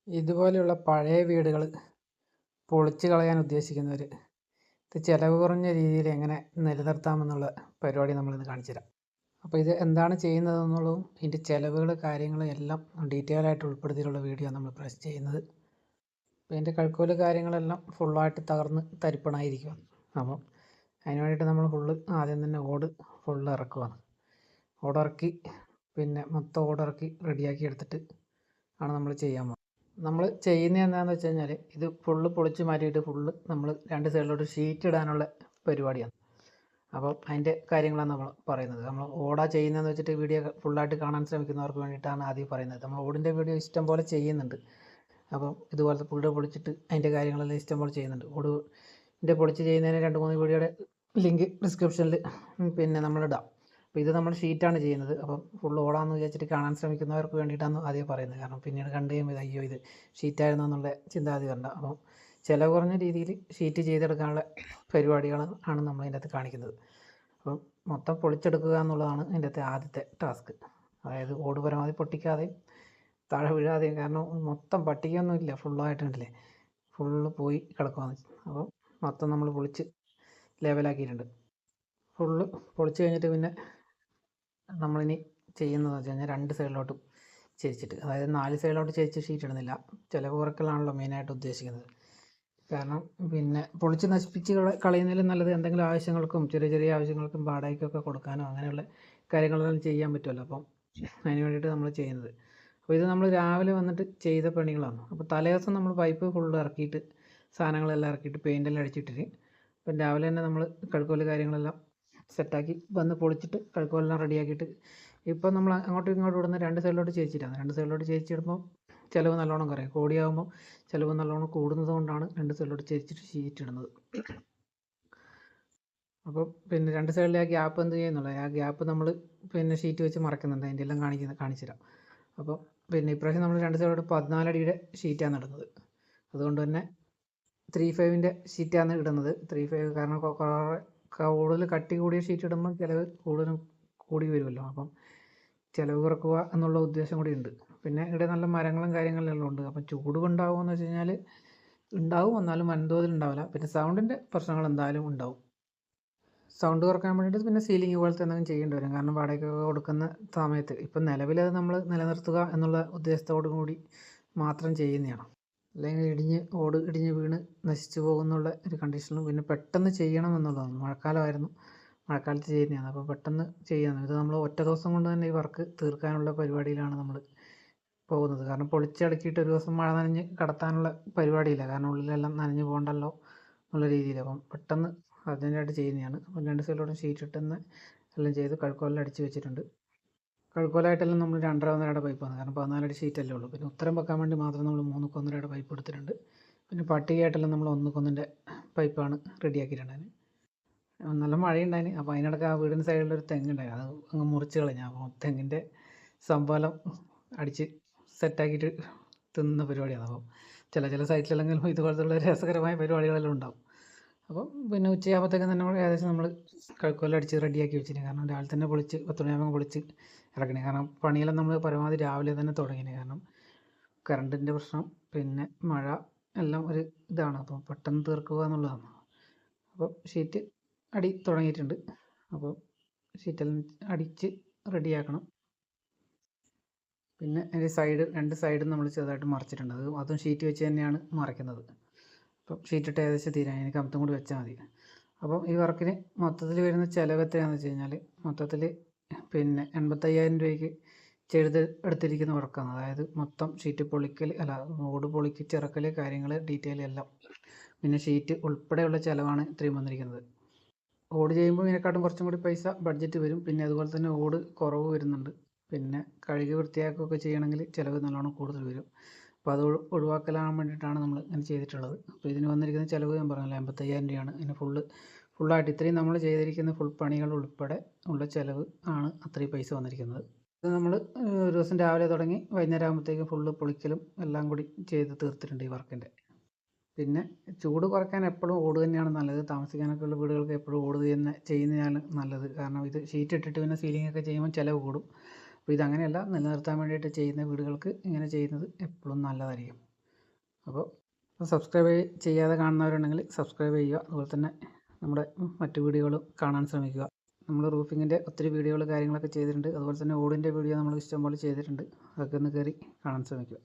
ഇതുപോലെയുള്ള പഴയ വീടുകൾ പൊളിച്ച് കളയാൻ ഉദ്ദേശിക്കുന്നവർ ഇത് ചിലവ് കുറഞ്ഞ രീതിയിൽ എങ്ങനെ നിലനിർത്താമെന്നുള്ള പരിപാടി നമ്മളിന്ന് കാണിച്ചു തരാം. അപ്പോൾ ഇത് എന്താണ് ചെയ്യുന്നതെന്നുള്ളതും ഇതിൻ്റെ ചിലവുകൾ കാര്യങ്ങളും എല്ലാം ഡീറ്റെയിൽ ആയിട്ട് ഉൾപ്പെടുത്തിയിട്ടുള്ള വീഡിയോ നമ്മൾ പ്രസ് ചെയ്യുന്നത്. അപ്പോൾ ഇതിൻ്റെ കഴുക്കോല് കാര്യങ്ങളെല്ലാം ഫുള്ളായിട്ട് തകർന്ന് തരിപ്പണായിരിക്കും. അപ്പം അതിന് വേണ്ടിയിട്ട് നമ്മൾ ആദ്യം തന്നെ ഓട് ഇറക്കുവാണ്. ഓടിറക്കി പിന്നെ മൊത്തം ഓടിറക്കി റെഡിയാക്കി എടുത്തിട്ട് ആണ് നമ്മൾ ചെയ്യാൻ പോകുന്നത്. നമ്മൾ ചെയ്യുന്നത് എന്താണെന്ന് വെച്ച് കഴിഞ്ഞാൽ ഇത് പൊളിച്ച് മാറ്റിയിട്ട് നമ്മൾ രണ്ട് സൈഡിലോട്ട് ഷീറ്റ് ഇടാനുള്ള പരിപാടിയാണ്. അപ്പോൾ അതിൻ്റെ കാര്യങ്ങളാണ് നമ്മൾ പറയുന്നത്. നമ്മൾ ഓടാ ചെയ്യുന്നതെന്ന് വെച്ചിട്ട് വീഡിയോ ഫുള്ളായിട്ട് കാണാൻ ശ്രമിക്കുന്നവർക്ക് വേണ്ടിയിട്ടാണ് ആദ്യം പറയുന്നത്. നമ്മൾ ഓടിൻ്റെ വീഡിയോ ഇഷ്ടം പോലെ ചെയ്യുന്നുണ്ട്. അപ്പം ഇതുപോലത്തെ പൊളിച്ചിട്ട് അതിൻ്റെ കാര്യങ്ങളെല്ലാം ഇഷ്ടം പോലെ ചെയ്യുന്നുണ്ട്. ഓടിൻ്റെ പൊളിച്ച് ചെയ്യുന്നതിന് 2-3 വീഡിയോയുടെ ലിങ്ക് ഡിസ്ക്രിപ്ഷനിൽ പിന്നെ നമ്മളിടാം. അപ്പോൾ ഇത് നമ്മൾ ഷീറ്റാണ് ചെയ്യുന്നത്. അപ്പം ഫുൾ ഓടാമെന്ന് വിചാരിച്ചിട്ട് കാണാൻ ശ്രമിക്കുന്നവർക്ക് വേണ്ടിയിട്ടാണ് ആദ്യം പറയുന്നത്. കാരണം പിന്നീട് കണ്ടു കഴിയുമ്പോൾ അയ്യോ ഇത് ഷീറ്റായിരുന്നു എന്നുള്ള ചിന്താഗതി വരണ്ട. അപ്പം ചിലവ് കുറഞ്ഞ രീതിയിൽ ഷീറ്റ് ചെയ്തെടുക്കാനുള്ള പരിപാടികളാണ് നമ്മൾ ഇതിൻ്റെ അകത്ത് കാണിക്കുന്നത്. അപ്പം മൊത്തം പൊളിച്ചെടുക്കുക എന്നുള്ളതാണ് ഇതിൻ്റെ അകത്ത് ആദ്യത്തെ ടാസ്ക്. അതായത് ഓട് പരമാവധി പൊട്ടിക്കാതെയും താഴെ വീഴാതെയും, കാരണം മൊത്തം പട്ടികയൊന്നുമില്ല, ഫുള്ളായിട്ടുണ്ടല്ലേ, പോയി കിടക്കുകയാണ്. അപ്പം മൊത്തം നമ്മൾ പൊളിച്ച് ലെവലാക്കിയിട്ടുണ്ട്. പൊളിച്ച് കഴിഞ്ഞിട്ട് പിന്നെ നമ്മളിനി ചെയ്യുന്നതെന്ന് വെച്ച് കഴിഞ്ഞാൽ 2 സൈഡിലോട്ടും ചെരിച്ചിട്ട്, അതായത് 4 സൈഡിലോട്ട് ചെരിച്ച് ഷീറ്റ് ഇടുന്നില്ല. ചിലവ് കുറക്കലാണല്ലോ മെയിനായിട്ട് ഉദ്ദേശിക്കുന്നത്. കാരണം പിന്നെ പൊളിച്ച് നശിപ്പിച്ച് കളയുന്നതിലും നല്ലത് എന്തെങ്കിലും ആവശ്യങ്ങൾക്കും ചെറിയ ആവശ്യങ്ങൾക്കും വാടകയ്ക്കൊക്കെ കൊടുക്കാനോ അങ്ങനെയുള്ള കാര്യങ്ങളെല്ലാം ചെയ്യാൻ പറ്റുമല്ലോ. അപ്പം അതിന് വേണ്ടിയിട്ട് നമ്മൾ ചെയ്യുന്നത്. അപ്പോൾ ഇത് നമ്മൾ രാവിലെ വന്നിട്ട് ചെയ്ത പണികളാണ്. അപ്പോൾ തലേദിവസം നമ്മൾ പൈപ്പ് ഇറക്കിയിട്ട് സാധനങ്ങളെല്ലാം ഇറക്കിയിട്ട് പെയിൻ്റെല്ലാം അടിച്ചിട്ടിട്ട് അപ്പം രാവിലെ തന്നെ നമ്മൾ കഴുക്കോല് കാര്യങ്ങളെല്ലാം സെറ്റാക്കി വന്ന് പൊളിച്ചിട്ട് കഴുക്കോലെല്ലാം റെഡിയാക്കിയിട്ട് ഇപ്പം നമ്മൾ അങ്ങോട്ടും ഇങ്ങോട്ടും ഇടുന്ന 2 സൈഡിലോട്ട് ചേച്ചിട്ടാണ്. 2 സൈഡിലോട്ട് ചേച്ചിടുമ്പോൾ ചിലവ് നല്ലോണം കുറയും. കോടിയാകുമ്പോൾ ചിലവ് നല്ലോണം കൂടുന്നത് കൊണ്ടാണ് 2 സൈഡിലോട്ട് ചേച്ചിട്ട് ഷീറ്റ് ഇടുന്നത്. അപ്പോൾ പിന്നെ 2 സൈഡിലെ ആ ഗ്യാപ്പ് എന്ത് ചെയ്യുന്നുള്ളത്, ആ ഗ്യാപ്പ് നമ്മൾ പിന്നെ ഷീറ്റ് വെച്ച് മറക്കുന്നുണ്ട്. അതിൻ്റെ എല്ലാം കാണിച്ചു തരാം. അപ്പോൾ പിന്നെ ഇപ്രാവശ്യം നമ്മൾ 2 സൈഡിലോട്ട് 14 അടിയുടെ ഷീറ്റാണ് ഇടുന്നത്. അതുകൊണ്ട് തന്നെ 3/5-ൻ്റെ ഷീറ്റാണ് ഇടുന്നത്. 3/5 കാരണം കൂടുതൽ കട്ടി കൂടിയ ഷീറ്റ് ഇടുമ്പോൾ ചിലവ് കൂടുതലും കൂടി വരുമല്ലോ. അപ്പം ചിലവ് കുറക്കുക എന്നുള്ള ഉദ്ദേശം കൂടി ഉണ്ട്. പിന്നെ ഇവിടെ നല്ല മരങ്ങളും കാര്യങ്ങളെല്ലാം ഉണ്ട്. അപ്പം ചൂട് ഉണ്ടാകുമെന്ന് വെച്ച് കഴിഞ്ഞാൽ ഉണ്ടാവും, എന്നാലും വൻതോതിൽ ഉണ്ടാവില്ല. പിന്നെ സൗണ്ടിൻ്റെ പ്രശ്നങ്ങൾ എന്തായാലും ഉണ്ടാവും. സൗണ്ട് കുറക്കാൻ വേണ്ടിയിട്ട് പിന്നെ സീലിംഗ് പോലത്തെ എന്തെങ്കിലും ചെയ്യേണ്ടി വരും. കാരണം വാടകയ്ക്കൊക്കെ കൊടുക്കുന്ന സമയത്ത് ഇപ്പം നിലവിലത് നമ്മൾ നിലനിർത്തുക എന്നുള്ള ഉദ്ദേശത്തോടു കൂടി മാത്രം ചെയ്യുന്നതാണ്. അല്ലെങ്കിൽ ഇടിഞ്ഞ് വീണ് നശിച്ചു പോകുന്നുള്ള ഒരു കണ്ടീഷനും പിന്നെ പെട്ടെന്ന് ചെയ്യണം എന്നുള്ളതാണ്. മഴക്കാലമായിരുന്നു, മഴക്കാലത്ത് ചെയ്യുന്നതാണ്. അപ്പോൾ പെട്ടെന്ന് ചെയ്യാമെന്ന്, ഇത് നമ്മൾ ഒറ്റ ദിവസം കൊണ്ട് തന്നെ ഈ വർക്ക് തീർക്കാനുള്ള പരിപാടിയിലാണ് നമ്മൾ പോകുന്നത്. കാരണം പൊളിച്ചടുക്കിയിട്ട് ഒരു ദിവസം മഴ നനഞ്ഞ് കടത്താനുള്ള പരിപാടിയില്ല. കാരണം ഉള്ളിലെല്ലാം നനഞ്ഞ് പോകണ്ടല്ലോ എന്നുള്ള രീതിയിൽ. അപ്പം പെട്ടെന്ന് അർജൻറ്റായിട്ട് ചെയ്യുന്നതാണ്. അപ്പം 2 സൈഡിലോട്ടും ഷീറ്റ് ഇട്ടെന്ന് എല്ലാം ചെയ്ത് കഴുക്കോലെല്ലാം അടിച്ച് വെച്ചിട്ടുണ്ട്. കഴുക്കോലായിട്ടെല്ലാം നമ്മൾ 2.5-1.5 പൈപ്പാണ്. കാരണം 14 അടി ഷീറ്റല്ലേ ഉള്ളൂ. പിന്നെ ഉത്തരം വെക്കാൻ വേണ്ടി മാത്രം നമ്മൾ 3-1.5 പൈപ്പ് എടുത്തിട്ടുണ്ട്. പിന്നെ പട്ടികയായിട്ടെല്ലാം നമ്മൾ 1-1 പൈപ്പാണ് റെഡിയാക്കിയിട്ടുണ്ടായിരുന്നു. നല്ല മഴയുണ്ടായിരുന്നു. അപ്പോൾ അതിനിടയ്ക്ക് ആ വീടിൻ്റെ സൈഡിലൊരു തെങ്ങുണ്ടായിരുന്നു, അത് അങ്ങ് മുറിച്ച് കളഞ്ഞു. അപ്പോൾ തെങ്ങിൻ്റെ സംഭവം അടിച്ച് സെറ്റാക്കിയിട്ട് തിന്നുന്ന പരിപാടിയാണ്. അപ്പോൾ ചില സൈറ്റിലെങ്കിലും ഇതുപോലത്തുള്ള രസകരമായ പരിപാടികളെല്ലാം ഉണ്ടാവും. അപ്പോൾ പിന്നെ ഉച്ചയാകുമ്പോഴത്തേക്കും തന്നെ ഏകദേശം നമ്മൾ കഴുക്കോലെല്ലാം അടിച്ച് റെഡിയാക്കി വെച്ചിട്ടുണ്ട്. കാരണം രാവിലെ തന്നെ 10 മണിയാകുമ്പോൾ പൊളിച്ച് ഇറക്കണേ. കാരണം പണിയെല്ലാം നമ്മൾ പരമാവധി രാവിലെ തന്നെ തുടങ്ങിയത്. കാരണം കറണ്ടിൻ്റെ പ്രശ്നം പിന്നെ മഴ എല്ലാം ഒരു ഇതാണ്. അപ്പോൾ പെട്ടെന്ന് തീർക്കുക എന്നുള്ളതാണ്. അപ്പോൾ ഷീറ്റ് അടി തുടങ്ങിയിട്ടുണ്ട്. അപ്പോൾ ഷീറ്റെല്ലാം അടിച്ച് റെഡിയാക്കണം. പിന്നെ അതിൻ്റെ രണ്ട് സൈഡും നമ്മൾ ചെറുതായിട്ട് മറച്ചിട്ടുണ്ട്. അതും ഷീറ്റ് വെച്ച് തന്നെയാണ് മറയ്ക്കുന്നത്. അപ്പം ഷീറ്റിട്ട് ഏകദേശം തീരാൻ എനിക്ക് കമ്പത്തും കൂടി വെച്ചാൽ മതി. അപ്പം ഈ വർക്കിന് മൊത്തത്തിൽ വരുന്ന ചിലവ് എത്രയാണെന്ന് വെച്ച് കഴിഞ്ഞാൽ മൊത്തത്തിൽ പിന്നെ 85,000 രൂപയ്ക്ക് എടുത്തിരിക്കുന്ന വർക്കാണ്. അതായത് മൊത്തം ഷീറ്റ് ഓട് പൊളിക്ക് ചിറക്കൽ കാര്യങ്ങൾ ഡീറ്റെയിൽ എല്ലാം, പിന്നെ ഷീറ്റ് ഉൾപ്പെടെയുള്ള ചിലവാണ് ഇത്രയും വന്നിരിക്കുന്നത്. ഓട് ചെയ്യുമ്പോൾ ഇതിനെക്കാട്ടും കുറച്ചും കൂടി പൈസ ബഡ്ജറ്റ് വരും. പിന്നെ അതുപോലെ തന്നെ ഓട് കുറവ് വരുന്നുണ്ട്. പിന്നെ കഴുകി വൃത്തിയാക്കുകയൊക്കെ ചെയ്യണമെങ്കിൽ ചിലവ് നല്ലോണം കൂടുതൽ വരും. അപ്പോൾ അത് ഒഴിവാക്കലാൻ വേണ്ടിയിട്ടാണ് നമ്മൾ ഇങ്ങനെ ചെയ്തിട്ടുള്ളത്. അപ്പോൾ ഇതിന് വന്നിരിക്കുന്ന ചിലവ് ഞാൻ പറഞ്ഞല്ലോ 85,000 രൂപയാണ്. ഇതിന് ഫുള്ളായിട്ട് ഇത്രയും നമ്മൾ ചെയ്തിരിക്കുന്ന ഫുൾ പണികൾ ഉൾപ്പെടെ ഉള്ള ചിലവ് ആണ് അത്രയും പൈസ വന്നിരിക്കുന്നത്. ഇത് നമ്മൾ ഒരു ദിവസം രാവിലെ തുടങ്ങി വൈകുന്നേരം ആകുമ്പോഴത്തേക്കും പൊളിക്കലും എല്ലാം കൂടി ചെയ്ത് തീർത്തിട്ടുണ്ട് ഈ വർക്കിൻ്റെ. പിന്നെ ചൂട് കുറയ്ക്കാൻ എപ്പോഴും ഓട് തന്നെയാണ് നല്ലത്. താമസിക്കാനൊക്കെ ഉള്ള വീടുകൾക്ക് എപ്പോഴും ഓട് തന്നെ ചെയ്യുന്നതാണ് നല്ലത്. കാരണം ഇത് ഷീറ്റ് ഇട്ടിട്ട് പിന്നെ സീലിംഗ് ഒക്കെ ചെയ്യുമ്പോൾ ചിലവ് കൂടും. അപ്പോൾ ഇതങ്ങനെയല്ല, നിലനിർത്താൻ വേണ്ടിയിട്ട് ചെയ്യുന്ന വീടുകൾക്ക് ഇങ്ങനെ ചെയ്യുന്നത് എപ്പോഴും നല്ലതായിരിക്കും. അപ്പോൾ സബ്സ്ക്രൈബ് ചെയ്യാതെ കാണുന്നവരുണ്ടെങ്കിൽ സബ്സ്ക്രൈബ് ചെയ്യുക. അതുപോലെ തന്നെ നമ്മുടെ മറ്റു വീഡിയോകളും കാണാൻ ശ്രമിക്കുക. നമ്മൾ റൂഫിങ്ങിൻ്റെ ഒത്തിരി വീഡിയോകൾ കാര്യങ്ങളൊക്കെ ചെയ്തിട്ടുണ്ട്. അതുപോലെ തന്നെ ഓടിൻ്റെ വീഡിയോ നമ്മൾ ഇഷ്ടംപോലെ ചെയ്തിട്ടുണ്ട്. അതൊക്കെ ഒന്ന് കയറി കാണാൻ ശ്രമിക്കുക.